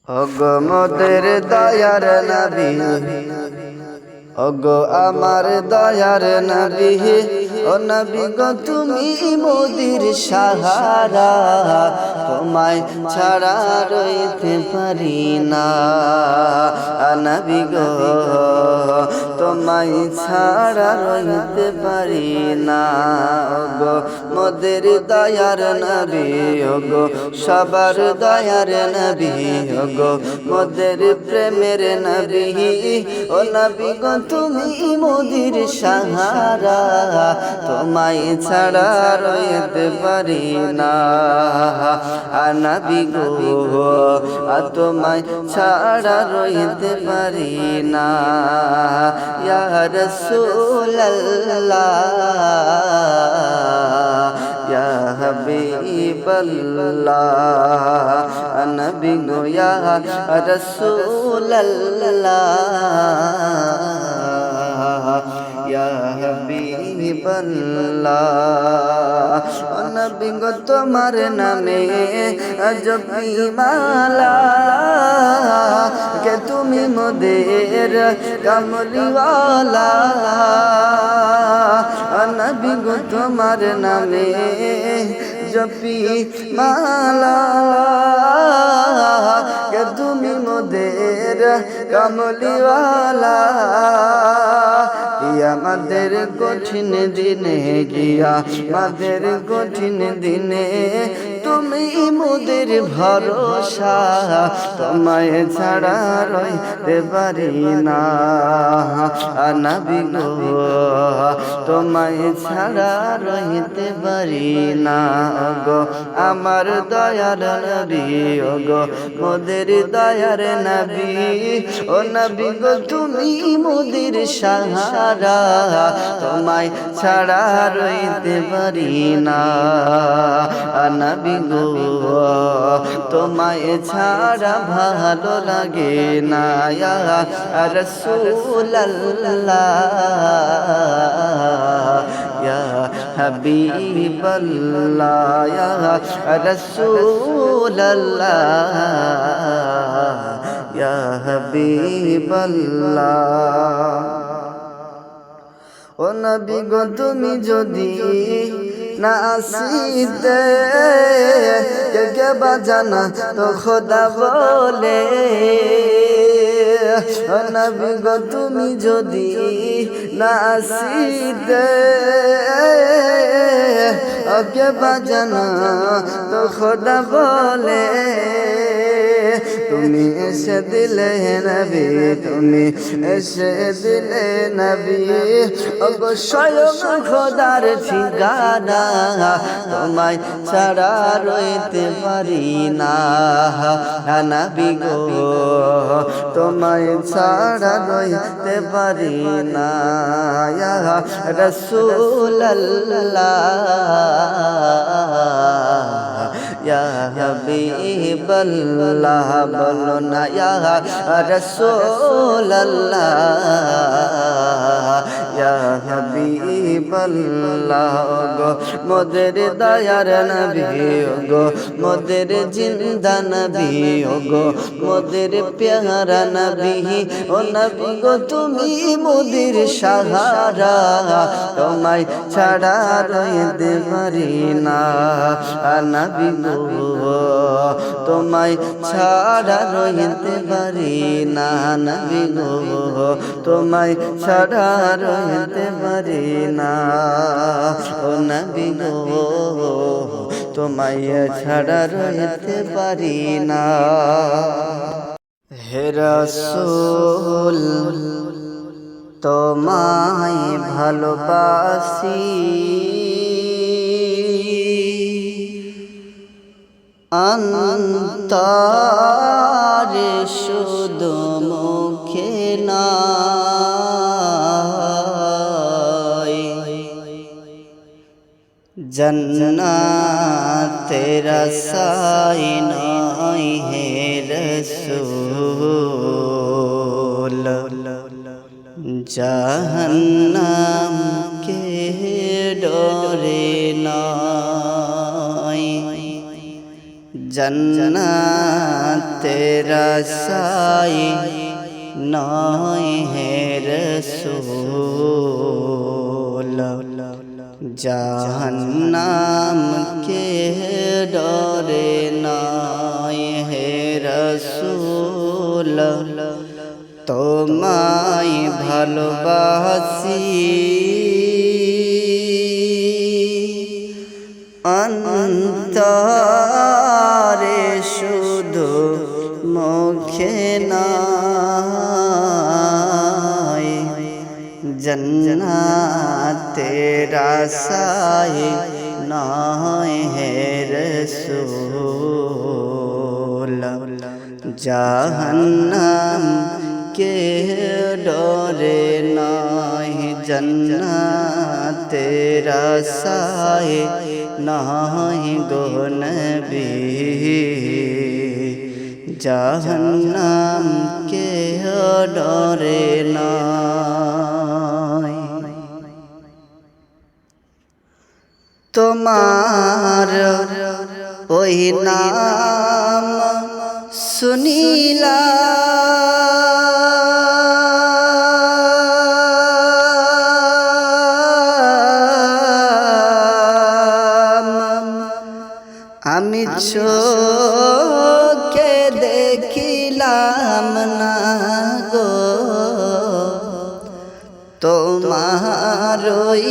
ওগো মোদের দয়ার নবী, ওগো আমার দয়ার নবী, ও নবী গো তুমি মোদের সাহারা, তোমায় ছাড়া রইতে পারি না। নবী গো তোমায় ছাড়া রইতে পারি না। ওগো মোদের দয়ার নবী, ওগো সবার দয়ার নবী, ওগো মোদের প্রেমের নবী, ও নবী গো তুমি মোদের সাহারা, তোমায় ছাড়া রইতে পারি না। নবী গো তোমায় ছাড়া রইতে পারি না। ইয়া রাসূলুল্লাহ ইয়া হাবিবাল্লাহ, নবী গো ইয়া রাসূলুল্লাহ ইয়া হাবিবাল্লাহ। নবী গো তোমার নামে জপি মালা, কে তুমি মোদের কামলিওয়ালা। নবী গো তোমার নামে জপি মালা, কে তুমি মোদের কামলিওয়ালা। আমাদের কঠিন দিনে গিয়া, আমাদের কঠিন দিনে তুমি মোদের ভরসা, তোমায় ছাড়া রইতে পারি না। নবী গো তোমায় ছাড়া রইতে পারি না। গো আমার দয়ার নবী, ওগো মোদের দয়ার নবী, ও নবী গো তুমি মোদের সাহারা, তোমায় ছাড়া রইতে পারি না। নবী গো তোমায় ছাড়া ভালো লাগে না। ইয়া রাসূলুল্লাহ ইয়া হাবিবাল্লাহ ইয়া রাসূলুল্লাহ ইয়া হাবিবাল্লাহ। ও নবী গো তুমি যদি না আসিতে, কে বাজানা তো খোদা বলে। ও নবী গো তুমি যদি না আসিতে, কে বাজানা তো খোদা বলে। তুমি এসে দিলে নবী, তুমি এসে দিলে নবী, ওগো স্বয়ং খোদার ঠিকানা, তোমায় ছাড়া রইতে পারি না। নবী গো তোমায় ছাড়া রইতে পারি না। ইয়া রাসূলুল্লাহ ইয়া হাবিবাল্লাহ, বলো না ইয়া রাসূলুল্লাহ ইয়া হাবিবাল্লাহ। গো মোদের দয়ার নবী, গো মোদের জিন্দা নবী, গো মোদের প্যারা নবী, ও নবী গো তুমি মোদের সাহারা, তোমায় ছাড়া রইতে পারি না। নবী গো তোমায় ছাড়া রইতে পারি না। নবী গো তোমায় ছাড়া রইতে পারি না। ও নবী গো তোমায় ছাড়া রইতে পারি না। হে রাসূল তোমায় ভালোবাসি, অন্তরে শুধু মুখে নয়, জান্নাতের আশায় নয় হে রাসূল, জাহান্নাম কে ডরে নয়, जन्नतेर आशाय नय है रसूल जहन्नाम के डरे नय है रसूल তোমায় ভালোবাসি অন্তরে শুধু মুখে নয় জান্নাতের আশায় নয় হে রাসূল জাহান্নাম के डरे नाहि जन्नतेर आशाय नाहि गो नबी जहन्नाम के डरे नाहि তোমার ওই নাম सुनीला আমি চোখে দেখিলাম না গো তোমার ওই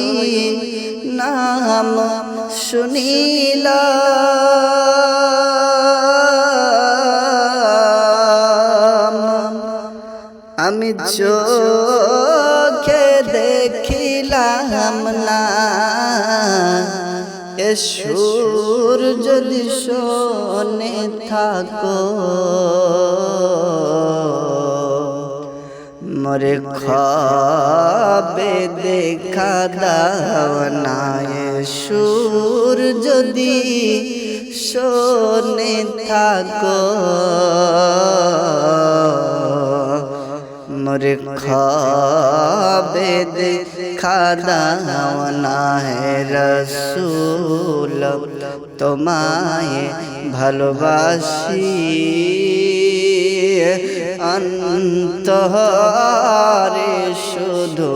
নাম শুনিলাম আমি চোখে দেখিলাম না এ সুর যদি শোনে থাকো মোরে খাবে দেখা দাও না এ সুর যদি শোনে থাকো মোরে খাবে দেখা দাও না হে রাসূল তোমায় ভালোবাসি অন্তরে শুধু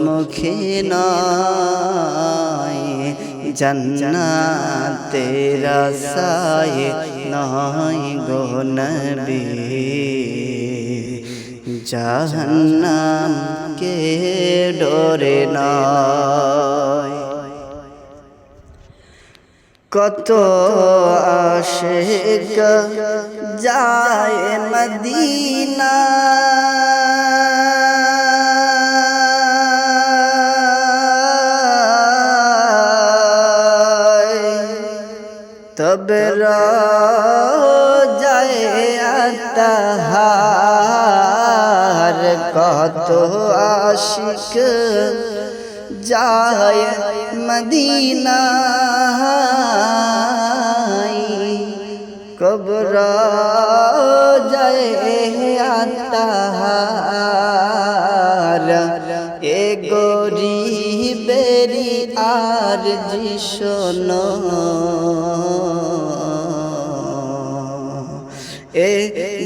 মুখে নয় জান্নাতের আশায় নয় গো নবী জাহান্নাম কে ডরে নয় কত আশিক যায় মদিনা তবে যায় আতহার কত আশিক যায় মদিনা কবর যায় আতহার এ গরিবেরি আর শোনো এ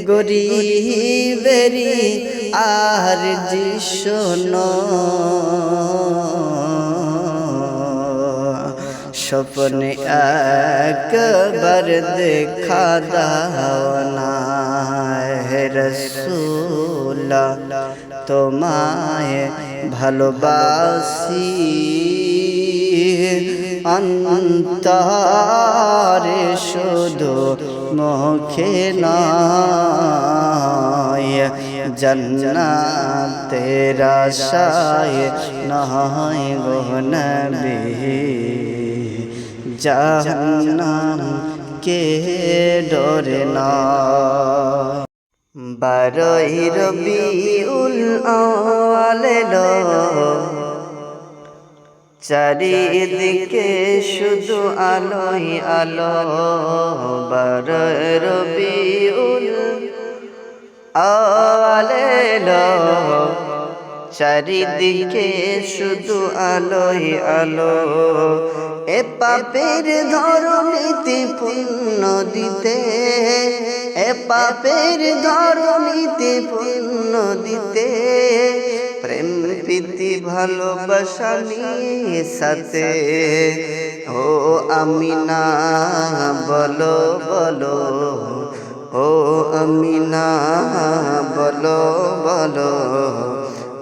গরিবেরি আর শোনো স্বপ্নে একবার দেখা দাও না হে রাসূল তোমায় ভালোবাসি অন্তরে শুধু মুখে নয় জান্নাতের আশায় নয় গো নবী জাহান্নাম কে ডরে নয় বারোই রবিউল আউয়াল এলো চারিদিকে শুধু আলোই আলো বারোই রবিউল আউয়াল এলো চারিদিকে শুধু আলোই আলো। এ পাপের ধরণীতে পুণ্য দিতে, এ পাপের ধরণীতে পুণ্য দিতে, প্রেম প্রীতি ভালোবাসা নিয়ে সাথে। ও আমিনা বলো বলো, ও আমিনা বলো বলো,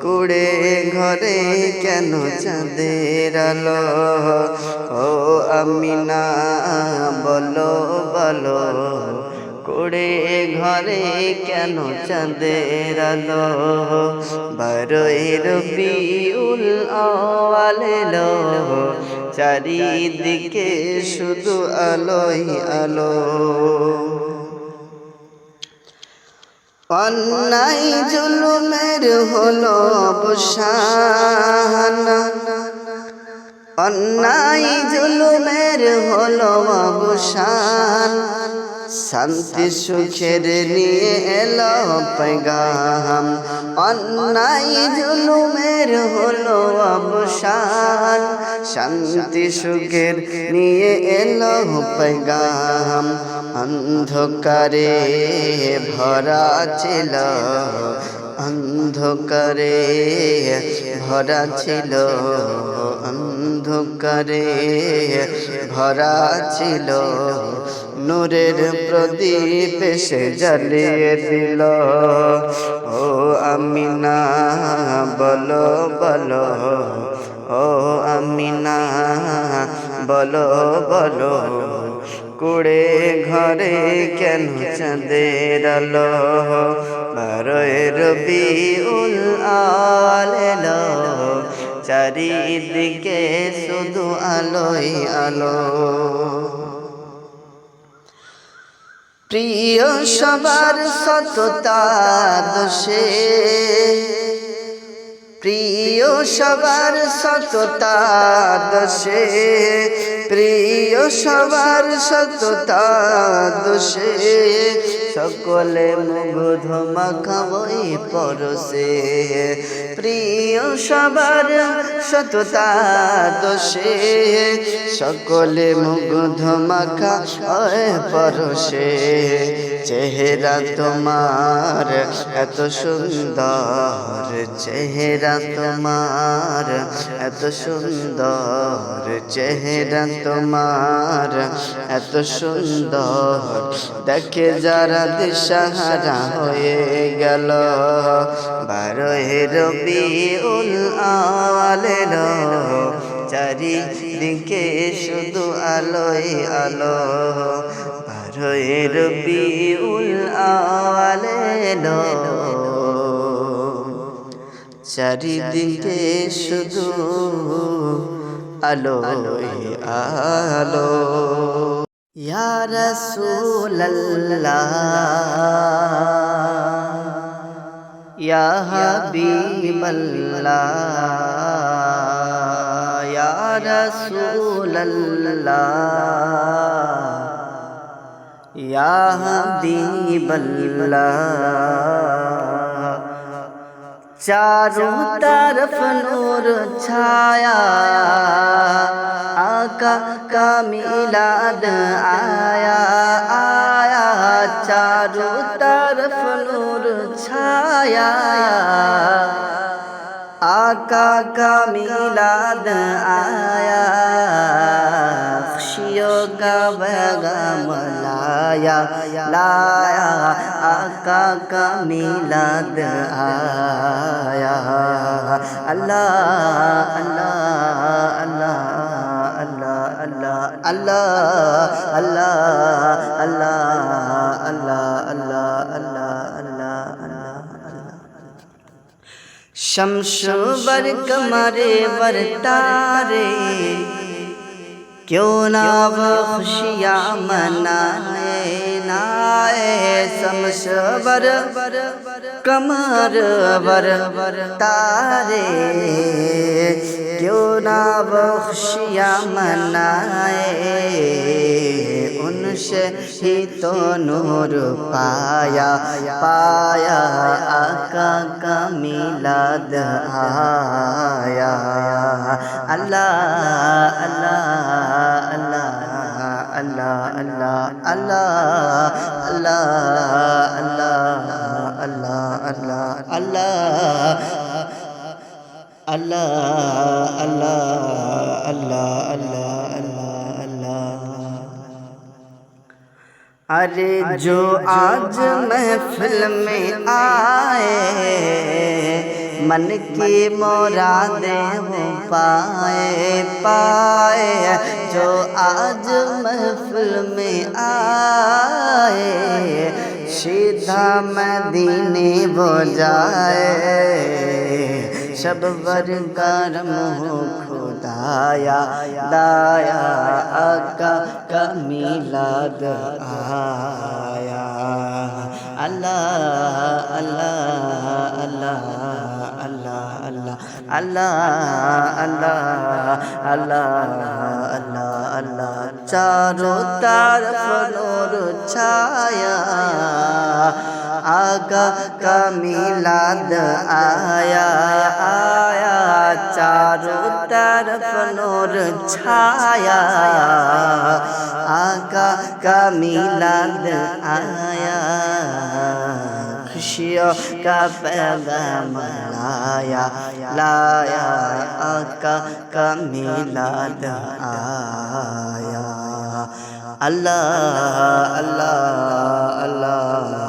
কুড়ে ঘরে কেন চাঁদের আলো? ও আমিনা বলো বলো, কুড়ে ঘরে কেন চাঁদের আলো? 12 রবিউল আউয়াল এলো, চারিদিকে শুধু আলোই আলো। অন্যায় জুলুমের হলো অবসান, অন্যায় জুলুমের হলো অবসান, শান্তি সুখের নিয়ে এলো পেগাম। অন্যায় জুলুমের হলো অবসান, শান্তি সুখের নিয়ে এলো পেগাম। অন্ধকারে ভরা ছিল, অন্ধকারে ভরা ছিল, অন্ধকারে ভরা ছিল, নূরের প্রদীপ এসে জ্বালিয়ে দিল। ও আমিনা বলো বলো, ও আমিনা বলো বলো, কুড়ে ঘরে কেন চাঁদের আলো? 12 রবিউল আউয়াল এলো, চারিদিকে শুধু আলোই আলো। প্রিয় সবার সততা দোষে, প্রিয় সবার সততা দোষে, প্রিয় সবার সততা দোষে, সকলে মুগ্ধ মাখাবই পরশে। প্রিয় সবার সততা দোষে, সকলে মুগ্ধ মাখা ওই পরশে। চেহারা তোমার এত সুন্দর, চেহারা তোমার এত সুন্দর, চেহারা তোমার এত সুন্দর, দেখে যারা দিশাহারা হয়ে গেল। 12 রবিউল আউয়াল এলো, চারিদিকে শুধু আলোই আলো। 12 রবিউল আউয়াল এলো, চারিদিকে শুধু আলোই আলো। ইয়া রাসূলুল্লাহ, ইয়া হাবিবাল্লাহ, ইয়া রাসূলুল্লাহ, ইয়া হাবিবাল্লাহ। चारों तरफ नूर छाया, आका का मिलाद आया आया। चारों तरफ नूर छाया, आका का मिलाद आया। खुशियों का पैगाम लाया लाया, आका का मिलाद आया। अल्लाह अल्लाह अल्लाह अल्लाह अल्लाह अल्लाह अल्लाह अल्लाह अल्लाह अल्लाह अल्लाह अल्लाह। शम्स बर कमरे बरतारे, क्यों ना वो खुशियाँ मनाए नाए। शम्स बर कमर बर तारे, क्यों ना वो खुशियाँ मनाए। उनसे ही तो नूर पाया पाया, आका का मिलाद आया। अल्लाह अल्लाह अल्लाह अल्लाह अल्लाह अल्लाह अल्लाह अल्लाह अल्लाह अल्लाह अल्लाह अल्लाह अल्लाह अल्लाह अल्लाह अल्लाह। अरे जो आज महफिल में आए, मन की मुरादें वो पाए। जो आज महफिल में आए, सीधा मदीने वो जाए। शब वरकारम हो खुदाया, दाया आका का मिलाद आया। अल्लाह अल्लाह अल्लाह अल्लाह अल्लाह अल्लाह अल्लाह अल्लाह अल्लाह अल्लाह। चारों तरफ नूर छाया, आका का मिलाद आया आया। चारों तरफ नूर छाया, आका का मिलाद आया। खुशियों का पैगाम लाया लाया, आका का मिलाद आया। अल्लाह अल्लाह अल्लाह